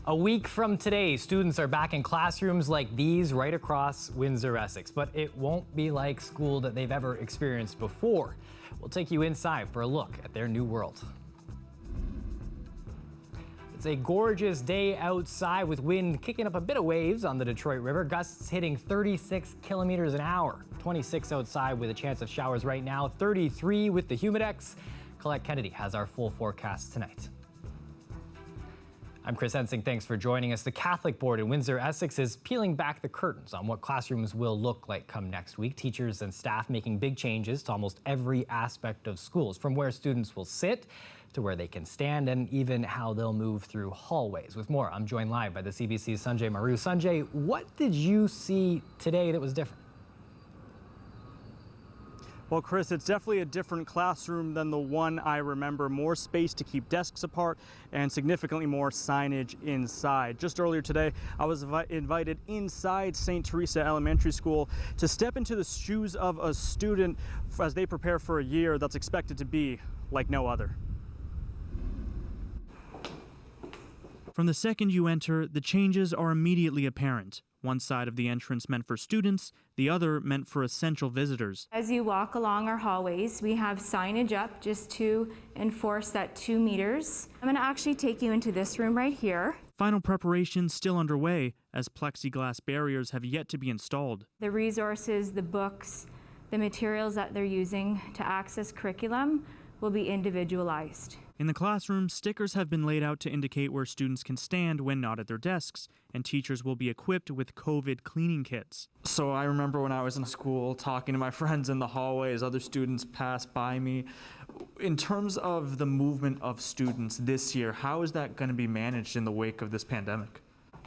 A week from today, students are back in classrooms like these right across Windsor, Essex. But it won't be like school that they've ever experienced before. We'll take you inside for a look at their new world. It's a gorgeous day outside with wind kicking up a bit of waves on the Detroit River. Gusts hitting 36 kilometers an hour. 26 outside with a chance of showers right now. 33 with the humidex. Colette Kennedy has our full forecast tonight. I'm Chris Ensing. Thanks for joining us. The Catholic Board in Windsor, Essex is peeling back the curtains on what classrooms will look like come next week. Teachers and staff making big changes to almost every aspect of schools, from where students will sit to where they can stand and even how they'll move through hallways. With more, I'm joined live by the CBC's Sanjay Maru. Sanjay, what did you see today that was different? Well, Chris, it's definitely a different classroom than the one I remember. More space to keep desks apart and significantly more signage inside. Just earlier today, I was invited inside St. Teresa Elementary School to step into the shoes of a student as they prepare for a year that's expected to be like no other. From the second you enter, the changes are immediately apparent. One side of the entrance meant for students, the other meant for essential visitors. As you walk along our hallways, we have signage up just to enforce that 2 meters. I'm going to actually take you into this room right here. Final preparations still underway as plexiglass barriers have yet to be installed. The resources, the books, the materials that they're using to access curriculum will be individualized. In the classroom, stickers have been laid out to indicate where students can stand when not at their desks, and teachers will be equipped with COVID cleaning kits. So I remember when I was in school talking to my friends in the hallway as other students passed by me. In terms of the movement of students this year, how is that going to be managed in the wake of this pandemic?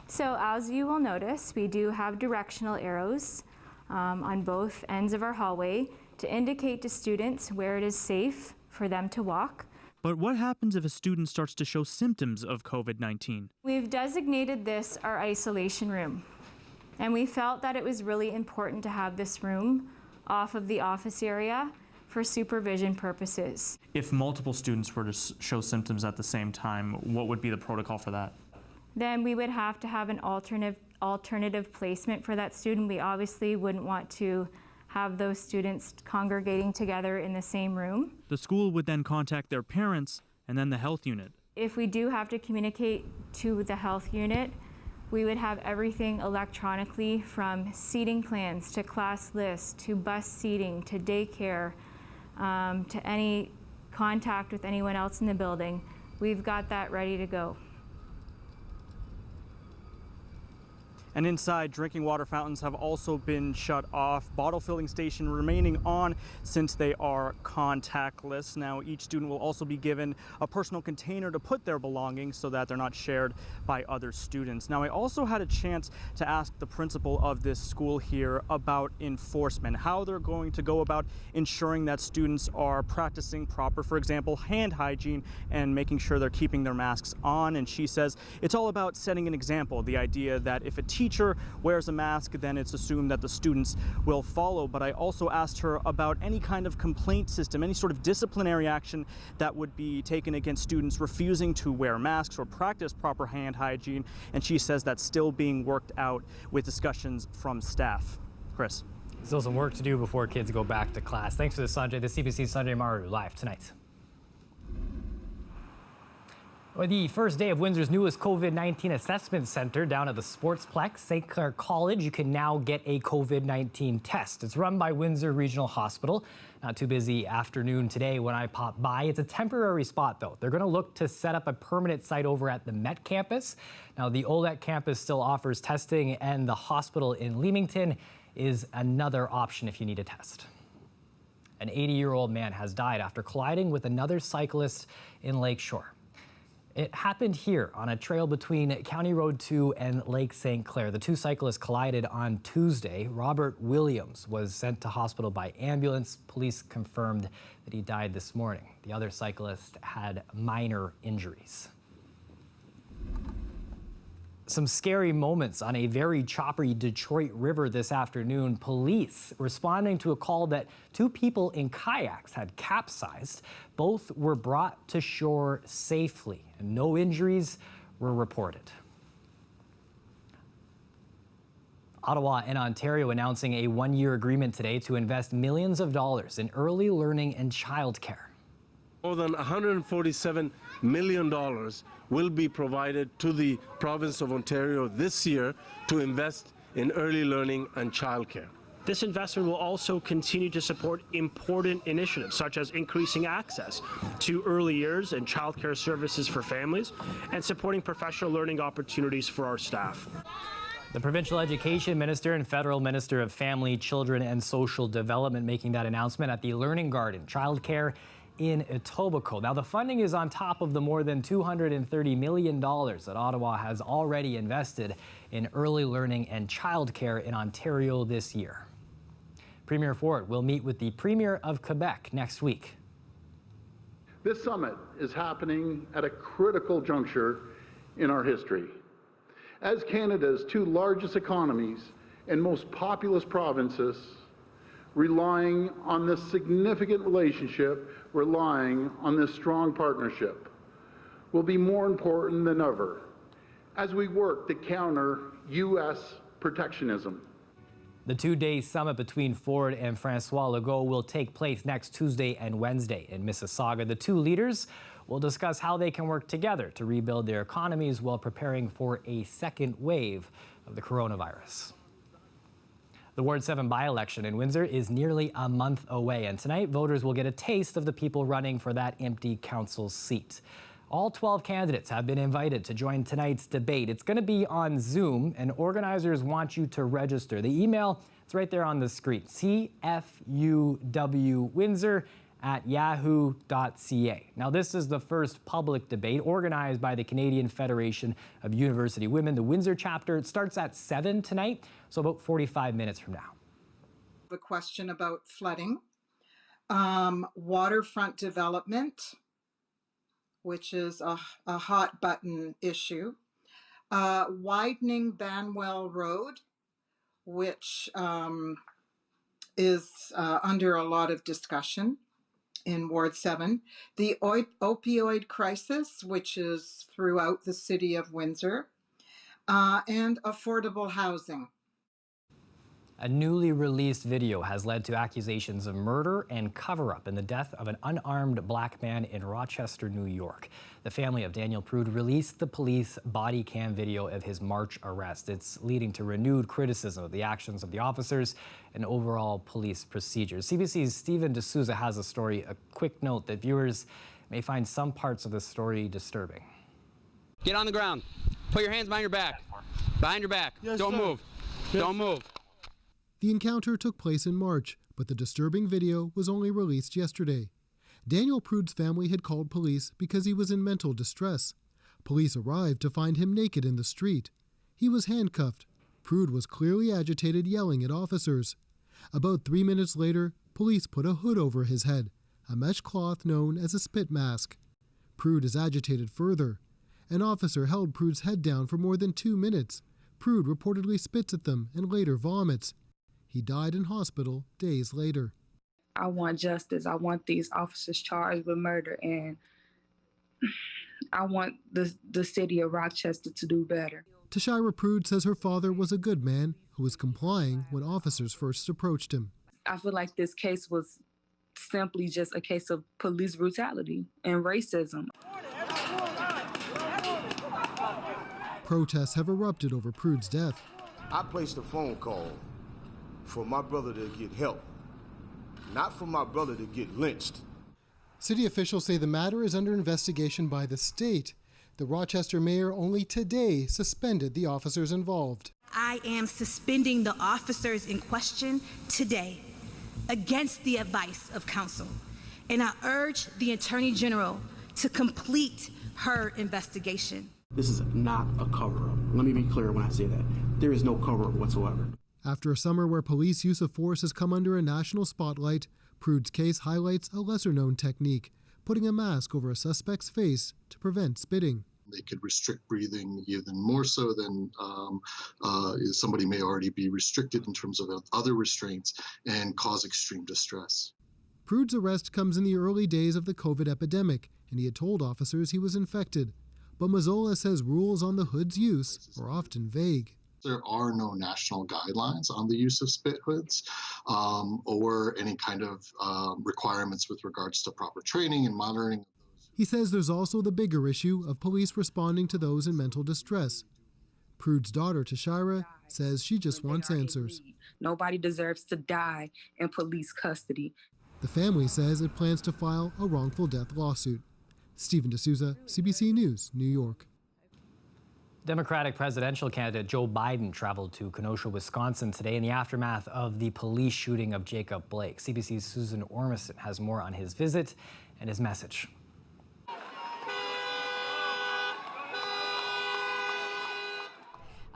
So as you will notice, we do have directional arrows on both ends of our hallway to indicate to students where it is safe for them to walk. But what happens if a student starts to show symptoms of COVID-19? We've designated this our isolation room, and we felt that it was really important to have this room off of the office area for supervision purposes. If multiple students were to show symptoms at the same time, what would be the protocol for that? Then we would have to have an alternative placement for that student. We obviously wouldn't want to have those students congregating together in the same room. The school would then contact their parents and then the health unit. If we do have to communicate to the health unit, we would have everything electronically, from seating plans to class lists to bus seating to daycare to any contact with anyone else in the building. We've got that ready to go. And inside, drinking water fountains have also been shut off. Bottle filling station remaining on since they are contactless. Now, each student will also be given a personal container to put their belongings so that they're not shared by other students. Now, I also had a chance to ask the principal of this school here about enforcement, how they're going to go about ensuring that students are practicing proper, for example, hand hygiene and making sure they're keeping their masks on. And she says it's all about setting an example. The idea that if a teacher wears a mask, then it's assumed that the students will follow. But I also asked her about any kind of complaint system, any sort of disciplinary action that would be taken against students refusing to wear masks or practice proper hand hygiene. And she says that's still being worked out with discussions from staff. Chris. Still some work to do before kids go back to class. Thanks for this, Sanjay. The CBC's Sanjay Maru live tonight. Well, the first day of Windsor's newest COVID-19 assessment center down at the Sportsplex, St. Clair College, you can now get a COVID-19 test. It's run by Windsor Regional Hospital. Not too busy afternoon today when I popped by. It's a temporary spot, though. They're going to look to set up a permanent site over at the Met campus. Now, the Olet campus still offers testing, and the hospital in Leamington is another option if you need a test. An 80-year-old man has died after colliding with another cyclist in Lakeshore. It happened here on a trail between County Road 2 and Lake St. Clair. The two cyclists collided on Tuesday. Robert Williams was sent to hospital by ambulance. Police confirmed that he died this morning. The other cyclist had minor injuries. Some scary moments on a very choppy Detroit River this afternoon. Police responding to a call that two people in kayaks had capsized. Both were brought to shore safely, and no injuries were reported. Ottawa and Ontario announcing a one-year agreement today to invest millions of dollars in early learning and childcare. More than $147 million will be provided to the province of Ontario this year to invest in early learning and childcare. This investment will also continue to support important initiatives such as increasing access to early years and childcare services for families and supporting professional learning opportunities for our staff. The provincial education minister and federal minister of family, children and social development making that announcement at the Learning Garden childcare in Etobicoke. Now, the funding is on top of the more than $230 million that Ottawa has already invested in early learning and childcare in Ontario this year. Premier Ford will meet with the Premier of Quebec next week. This summit is happening at a critical juncture in our history. As Canada's two largest economies and most populous provinces, relying on this significant relationship, relying on this strong partnership, will be more important than ever as we work to counter U.S. protectionism. The two-day summit between Ford and François Legault will take place next Tuesday and Wednesday in Mississauga. The two leaders will discuss how they can work together to rebuild their economies while preparing for a second wave of the coronavirus. The Ward 7 by-election in Windsor is nearly a month away, and tonight voters will get a taste of the people running for that empty council seat. All 12 candidates have been invited to join tonight's debate. It's going to be on Zoom, and organizers want you to register. The email, it's right there on the screen, cfuwwindsor@yahoo.ca. Now, this is the first public debate organized by the Canadian Federation of University Women, the Windsor chapter. It starts at 7 tonight, so about 45 minutes from now. A question about flooding, waterfront development, which is a hot button issue, widening Banwell Road, which is under a lot of discussion in Ward 7, the opioid crisis, which is throughout the city of Windsor, and affordable housing. A newly released video has led to accusations of murder and cover-up in the death of an unarmed black man in Rochester, New York. The family of Daniel Prude released the police body cam video of his March arrest. It's leading to renewed criticism of the actions of the officers and overall police procedures. CBC's Stephen D'Souza has a story. A quick note that viewers may find some parts of this story disturbing. Get on the ground. Put your hands behind your back. Behind your back. Yes, Don't sir. move. Yes. Don't move. The encounter took place in March, but the disturbing video was only released yesterday. Daniel Prude's family had called police because he was in mental distress. Police arrived to find him naked in the street. He was handcuffed. Prude was clearly agitated, yelling at officers. About 3 minutes later, police put a hood over his head, a mesh cloth known as a spit mask. Prude is agitated further. An officer held Prude's head down for more than 2 minutes. Prude reportedly spits at them and later vomits. He died in hospital days later. I want justice. I want these officers charged with murder, and I want the city of Rochester to do better. Tashira Prude says her father was a good man who was complying when officers first approached him. I feel like this case was simply just a case of police brutality and racism. Protests have erupted over Prude's death. I placed a phone call for my brother to get help, not for my brother to get lynched. City officials say the matter is under investigation by the state. The Rochester mayor only today suspended the officers involved. I am suspending the officers in question today against the advice of counsel, and I urge the Attorney General to complete her investigation. This is not a cover-up. Let me be clear when I say that. There is no cover-up whatsoever. After a summer where police use of force has come under a national spotlight, Prude's case highlights a lesser-known technique, putting a mask over a suspect's face to prevent spitting. They could restrict breathing even more so than somebody may already be restricted in terms of other restraints and cause extreme distress. Prude's arrest comes in the early days of the COVID epidemic, and he had told officers he was infected. But Mazzola says rules on the hood's use are often vague. There are no national guidelines on the use of spit hoods or any kind of requirements with regards to proper training and monitoring. He says there's also the bigger issue of police responding to those in mental distress. Prude's daughter, Tashira, says she just wants answers. Nobody deserves to die in police custody. The family says it plans to file a wrongful death lawsuit. Stephen D'Souza, CBC News, New York. Democratic presidential candidate Joe Biden traveled to Kenosha, Wisconsin today in the aftermath of the police shooting of Jacob Blake. CBC's Susan Ormiston has more on his visit and his message.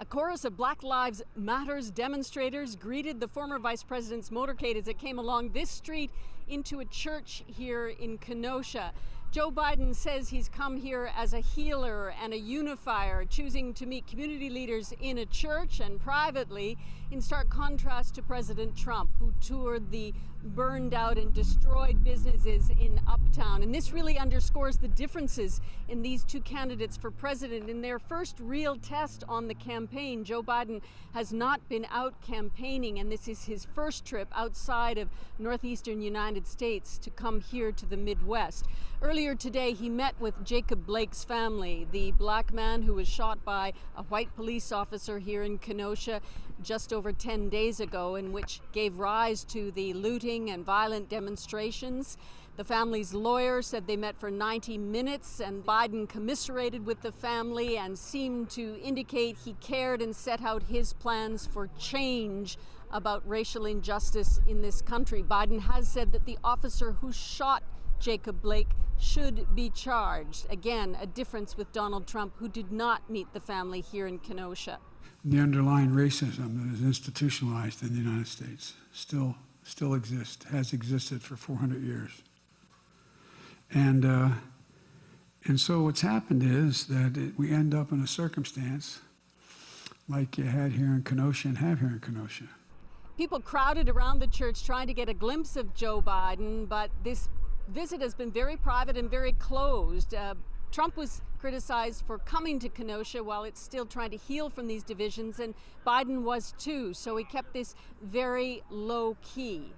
A chorus of Black Lives Matters demonstrators greeted the former vice president's motorcade as it came along this street into a church here in Kenosha. Joe Biden says he's come here as a healer and a unifier, choosing to meet community leaders in a church and privately, in stark contrast to President Trump, who toured the burned out and destroyed businesses in Uptown. And this really underscores the differences in these two candidates for president. In their first real test on the campaign, Joe Biden has not been out campaigning, and this is his first trip outside of northeastern United States to come here to the Midwest. Earlier today, he met with Jacob Blake's family, the black man who was shot by a white police officer here in Kenosha just over 10 days ago, and which gave rise to the looting and violent demonstrations. The family's lawyer said they met for 90 minutes, and Biden commiserated with the family and seemed to indicate he cared and set out his plans for change about racial injustice in this country. Biden has said that the officer who shot Jacob Blake should be charged. Again, a difference with Donald Trump, who did not meet the family here in Kenosha. The underlying racism that is institutionalized in the United States still exists, has existed for 400 years. And so what's happened is that we end up in a circumstance like you had here in Kenosha and have here in Kenosha. People crowded around the church trying to get a glimpse of Joe Biden, but this visit has been very private and very closed. Trump was criticized for coming to Kenosha while it's still trying to heal from these divisions, and Biden was too, so he kept this very low key.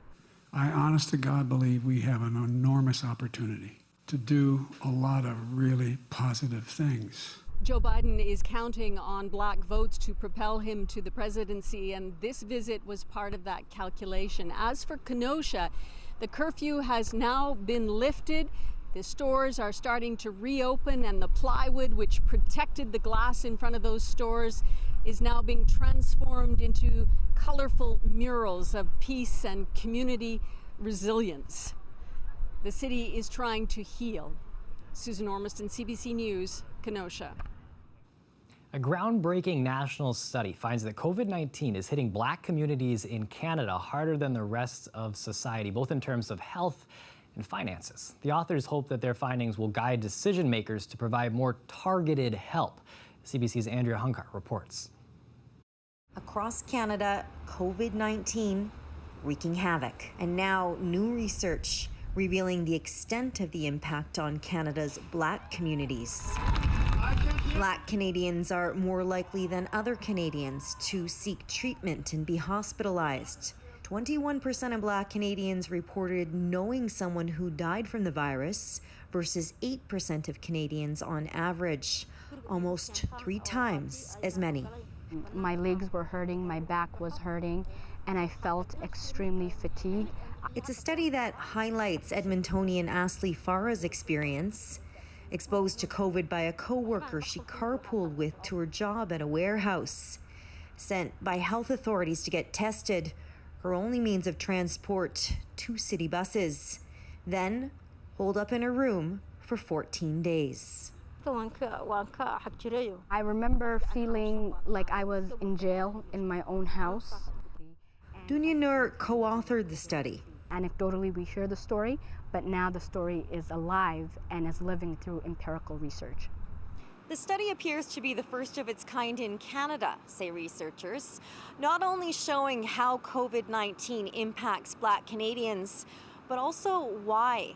I honest to God believe we have an enormous opportunity to do a lot of really positive things. Joe Biden is counting on black votes to propel him to the presidency, and this visit was part of that calculation. As for Kenosha, the curfew has now been lifted. The stores are starting to reopen, and the plywood which protected the glass in front of those stores is now being transformed into colorful murals of peace and community resilience. The city is trying to heal. Susan Ormiston, CBC News, Kenosha. A groundbreaking national study finds that COVID-19 is hitting Black communities in Canada harder than the rest of society, both in terms of health and finances. The authors hope that their findings will guide decision makers to provide more targeted help. CBC's Andrea Hunkar reports. Across Canada, COVID-19 wreaking havoc. And now new research revealing the extent of the impact on Canada's Black communities. Black Canadians are more likely than other Canadians to seek treatment and be hospitalized. 21% of Black Canadians reported knowing someone who died from the virus versus 8% of Canadians on average, almost 3 times as many. My legs were hurting, my back was hurting, and I felt extremely fatigued. It's a study that highlights Edmontonian Ashley Farah's experience. Exposed to COVID by a co-worker she carpooled with to her job at a warehouse. Sent by health authorities to get tested, her only means of transport, 2 city buses. Then, holed up in her room for 14 days. I remember feeling like I was in jail in my own house. Dunya Nur co-authored the study. Anecdotally, we hear the story, but now the story is alive and is living through empirical research. The study appears to be the first of its kind in Canada, say researchers, not only showing how COVID-19 impacts Black Canadians, but also why.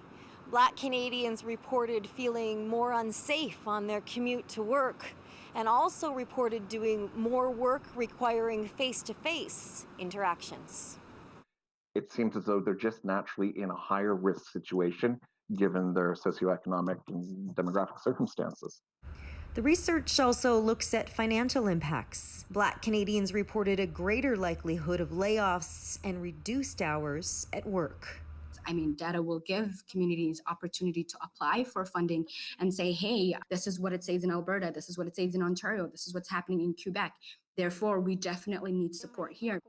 Black Canadians reported feeling more unsafe on their commute to work and also reported doing more work requiring face-to-face interactions. It seems as though they're just naturally in a higher risk situation given their socioeconomic and demographic circumstances. The research also looks at financial impacts. Black Canadians reported a greater likelihood of layoffs and reduced hours at work. I mean, data will give communities opportunity to apply for funding and say, hey, this is what it saves in Alberta, this is what it saves in Ontario, this is what's happening in Quebec. Therefore, we definitely need support here.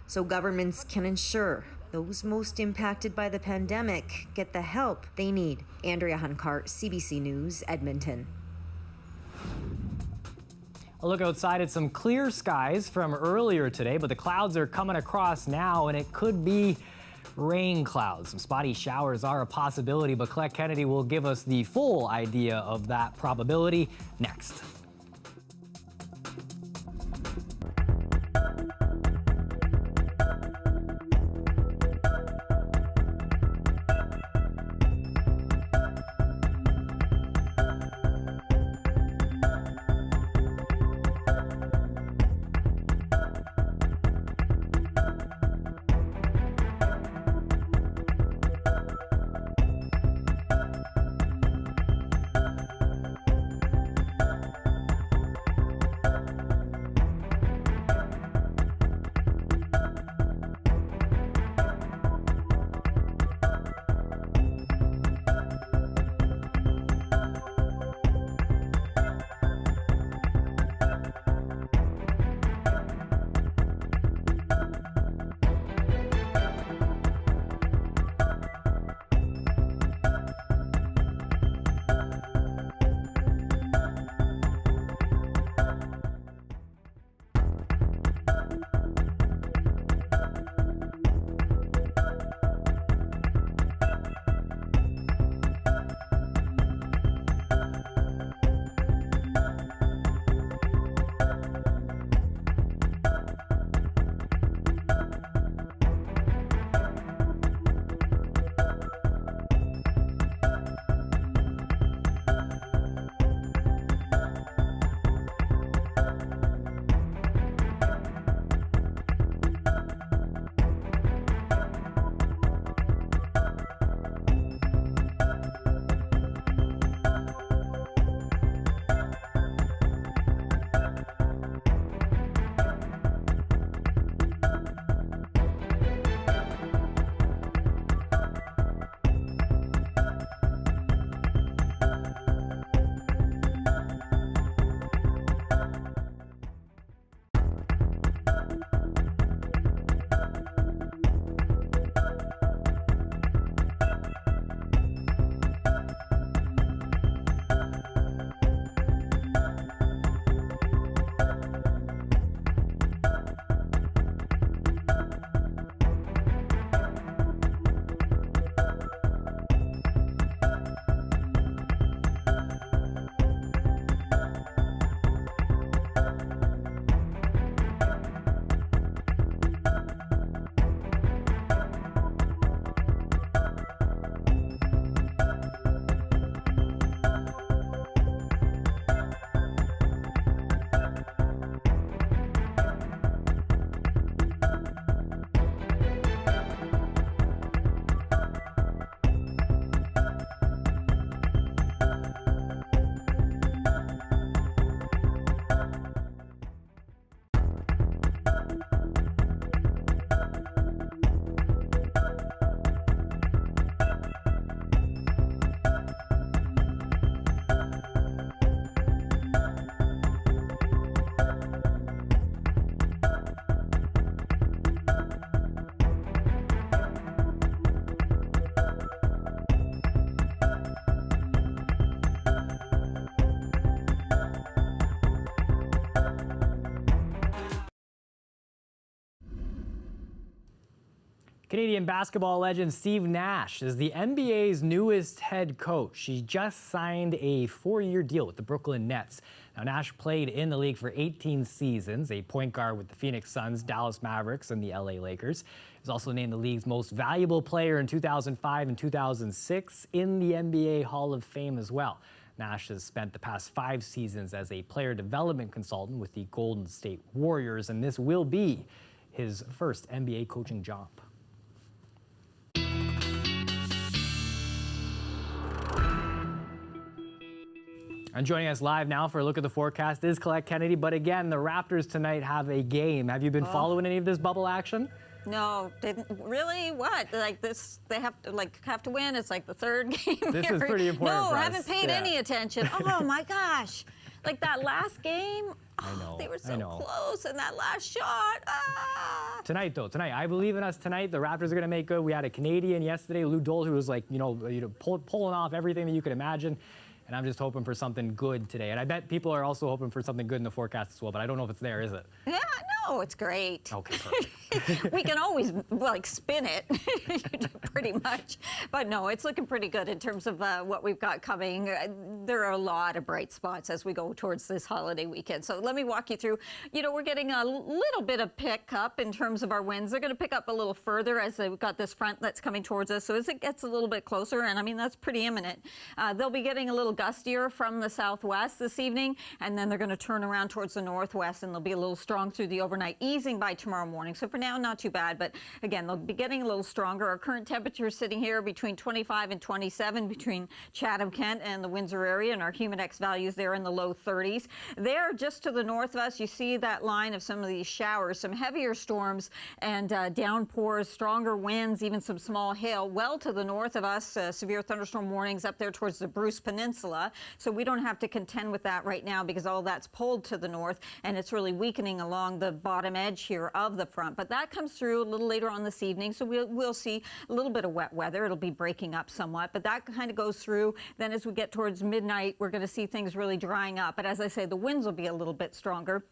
So governments can ensure those most impacted by the pandemic get the help they need. Andrea Huncart, CBC News, Edmonton. A look outside at some clear skies from earlier today, but the clouds are coming across now, and it could be rain clouds. Some spotty showers are a possibility, but Colette Kennedy will give us the full idea of that probability next. Canadian basketball legend Steve Nash is the NBA's newest head coach. He just signed a 4-year deal with the Brooklyn Nets. Now, Nash played in the league for 18 seasons, a point guard with the Phoenix Suns, Dallas Mavericks, and the LA Lakers. He was also named the league's most valuable player in 2005 and 2006 in the NBA Hall of Fame as well. Nash has spent the past 5 seasons as a player development consultant with the Golden State Warriors, and this will be his first NBA coaching job. And joining us live now for a look at the forecast is Colette Kennedy. But again, the Raptors tonight have a game. Have you been following any of this bubble action? No, didn't really. What? Like this? They have to win. It's like the third game. This here. is pretty important. No, for haven't us. paid any attention. Oh my gosh! Like that last game. I know. They were so close, and that last shot. Tonight, though, I believe in us tonight. The Raptors are going to make good. We had a Canadian yesterday, Lou Dole, who was like, pulling off everything that you could imagine. And I'm just hoping for something good today. And I bet people are also hoping for something good in the forecast as well, but I don't know if it's there, is it? Yeah, no, it's great. Okay, perfect. We can always spin it pretty much. But no, it's looking pretty good in terms of what we've got coming. There are a lot of bright spots as we go towards this holiday weekend. So let me walk you through. We're getting a little bit of pickup in terms of our winds. They're going to pick up a little further as we've got this front that's coming towards us. So as it gets a little bit closer, and I mean, that's pretty imminent, they'll be getting a little gustier from the southwest this evening, and then they're going to turn around towards the northwest, and they'll be a little strong through the overnight, easing by tomorrow morning. So for now, not too bad, but again, they'll be getting a little stronger. Our current temperature is sitting here between 25 and 27 between Chatham, Kent, and the Windsor area, and our humidex values there in the low 30s. There, just to the north of us, you see that line of some of these showers, some heavier storms and downpours, stronger winds, even some small hail. Well to the north of us, severe thunderstorm warnings up there towards the Bruce Peninsula. So we don't have to contend with that right now because all that's pulled to the north, and it's really weakening along the bottom edge here of the front. But that comes through a little later on this evening, so we'll see a little bit of wet weather. It'll be breaking up somewhat, but that kind of goes through. Then as we get towards midnight, we're going to see things really drying up. But as I say, the winds will be a little bit stronger.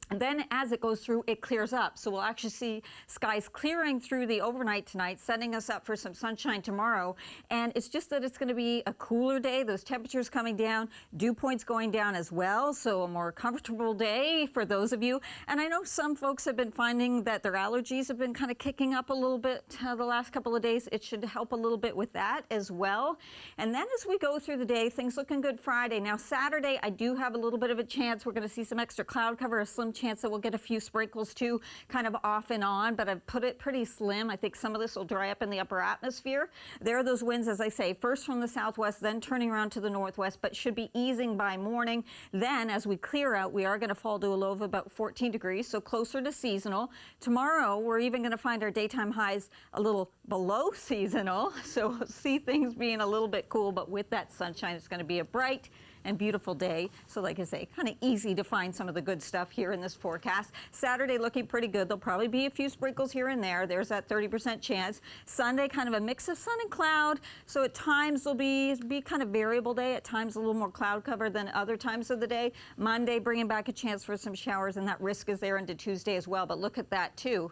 And then as it goes through, it clears up. So we'll actually see skies clearing through the overnight tonight, setting us up for some sunshine tomorrow. And it's just that it's going to be a cooler day. Those temperatures coming down, dew points going down as well. So a more comfortable day for those of you. And I know some folks have been finding that their allergies have been kind of kicking up a little bit the last couple of days. It should help a little bit with that as well. And then as we go through the day, things looking good Friday. Now Saturday, I do have a little bit of a chance. We're going to see some extra cloud cover, a slim chance that we'll get a few sprinkles too, kind of off and on, but I've put it pretty slim. I think some of this will dry up in the upper atmosphere. There are those winds, as I say, first from the southwest, then turning around to the northwest, but should be easing by morning. Then as we clear out, we are going to fall to a low of about 14 degrees, so closer to seasonal. Tomorrow, we're even going to find our daytime highs a little below seasonal, so we'll see things being a little bit cool, but with that sunshine, it's going to be a bright and beautiful day. So like I say, kind of easy to find some of the good stuff here in this forecast. Saturday looking pretty good. There'll probably be a few sprinkles here and there. There's that 30% chance. Sunday kind of a mix of sun and cloud. So at times there'll be kind of variable day. At times a little more cloud cover than other times of the day. Monday bringing back a chance for some showers, and that risk is there into Tuesday as well. But look at that too.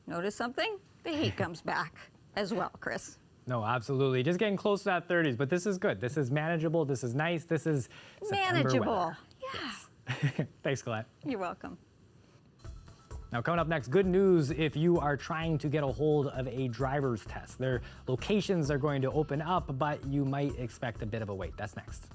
Notice something? The heat comes back as well, Chris. No, absolutely. Just getting close to that 30s, but this is good. This is manageable. This is nice. This is manageable. Yeah. Yes. Thanks, Colette. You're welcome. Now, coming up next, good news if you are trying to get a hold of a driver's test. Their locations are going to open up, but you might expect a bit of a wait. That's next.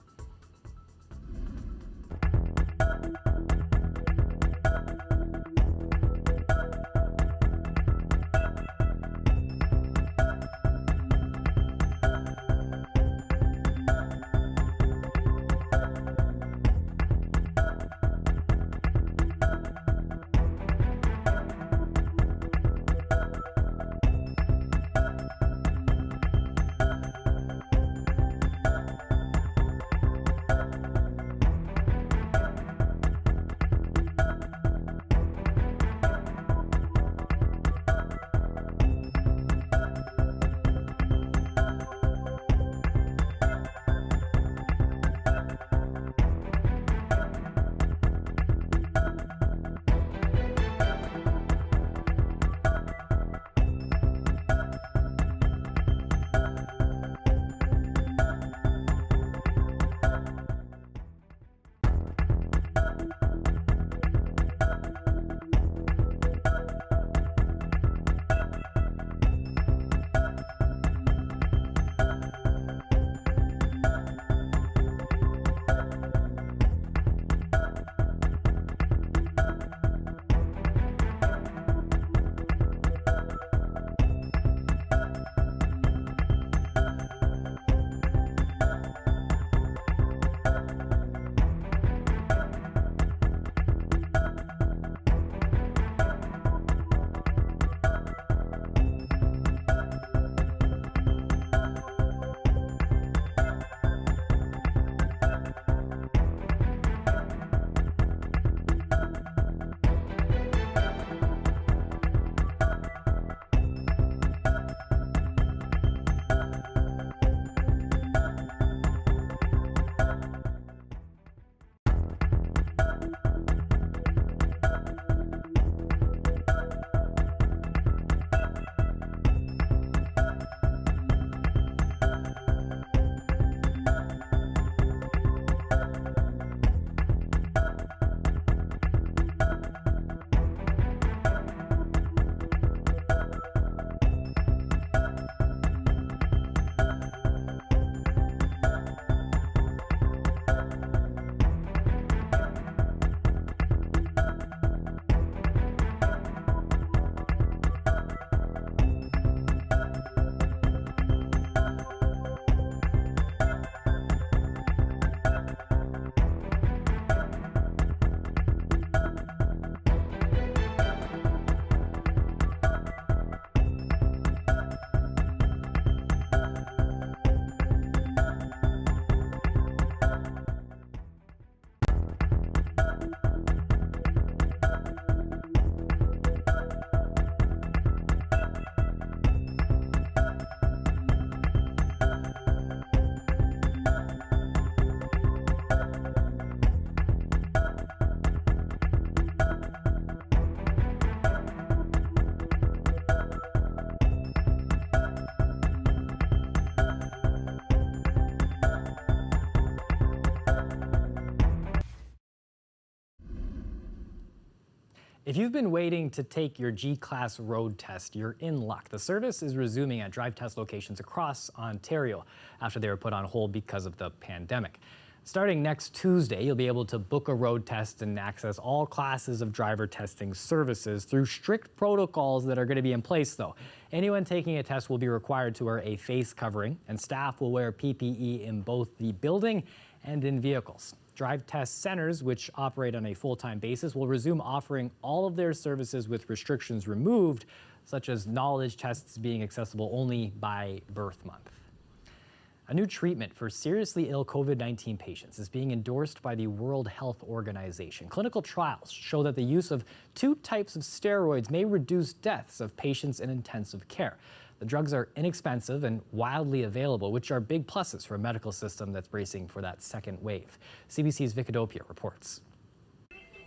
If you've been waiting to take your G-Class road test, you're in luck. The service is resuming at drive test locations across Ontario after they were put on hold because of the pandemic. Starting next Tuesday, you'll be able to book a road test and access all classes of driver testing services through strict protocols that are going to be in place, though. Anyone taking a test will be required to wear a face covering, and staff will wear PPE in both the building and in vehicles. Drive test centers, which operate on a full-time basis, will resume offering all of their services with restrictions removed, such as knowledge tests being accessible only by birth month. A new treatment for seriously ill COVID-19 patients is being endorsed by the World Health Organization. Clinical trials show that the use of 2 types of steroids may reduce deaths of patients in intensive care. The drugs are inexpensive and widely available, which are big pluses for a medical system that's bracing for that second wave. CBC's Vicadopia reports.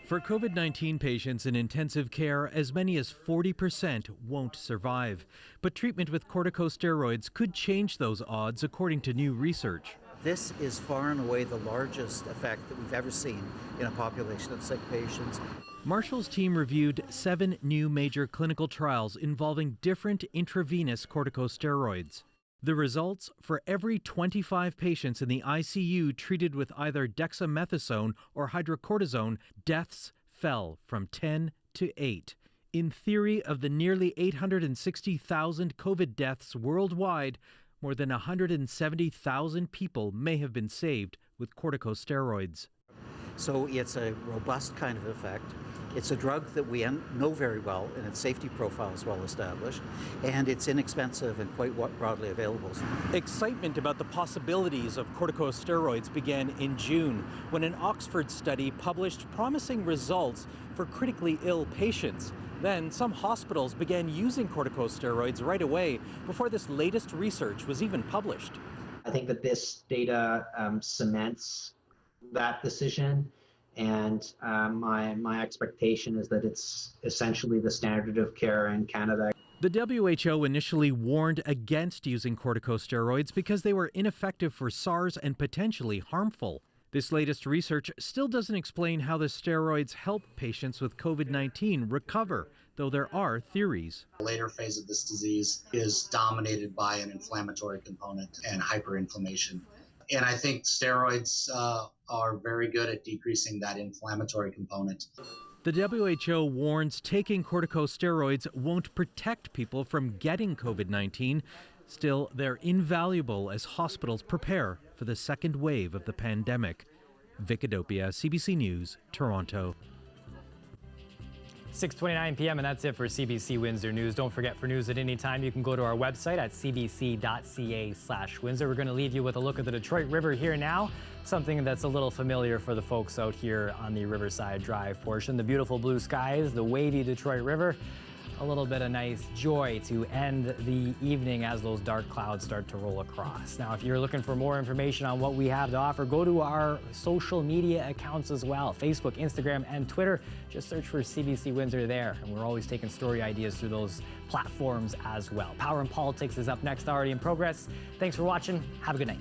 For COVID-19 patients in intensive care, as many as 40% won't survive. But treatment with corticosteroids could change those odds, according to new research. This is far and away the largest effect that we've ever seen in a population of sick patients. Marshall's team reviewed 7 new major clinical trials involving different intravenous corticosteroids. The results: for every 25 patients in the ICU treated with either dexamethasone or hydrocortisone, deaths fell from 10 to 8. In theory, of the nearly 860,000 COVID deaths worldwide, more than 170,000 people may have been saved with corticosteroids. So it's a robust kind of effect. It's a drug that we know very well, and its safety profile is well established, and it's inexpensive and quite broadly available. Excitement about the possibilities of corticosteroids began in June when an Oxford study published promising results for critically ill patients. Then some hospitals began using corticosteroids right away before this latest research was even published. I think that this data cements that decision. And my expectation is that it's essentially the standard of care in Canada. The WHO initially warned against using corticosteroids because they were ineffective for SARS and potentially harmful. This latest research still doesn't explain how the steroids help patients with COVID-19 recover, though there are theories. The later phase of this disease is dominated by an inflammatory component and hyperinflammation. And I think steroids are very good at decreasing that inflammatory component. The WHO warns taking corticosteroids won't protect people from getting COVID-19. Still, they're invaluable as hospitals prepare for the second wave of the pandemic. Vicadopia, CBC News, Toronto. 6:29 p.m. and that's it for CBC Windsor News. Don't forget, for news at any time, you can go to our website at cbc.ca/Windsor. We're going to leave you with a look at the Detroit River here now, something that's a little familiar for the folks out here on the Riverside Drive portion. The beautiful blue skies, the wavy Detroit River, a little bit of nice joy to end the evening as those dark clouds start to roll across. Now, if you're looking for more information on what we have to offer, go to our social media accounts as well, Facebook, Instagram, and Twitter. Just search for CBC Windsor there, and we're always taking story ideas through those platforms as well. Power and Politics is up next, already in progress. Thanks for watching. Have a good night.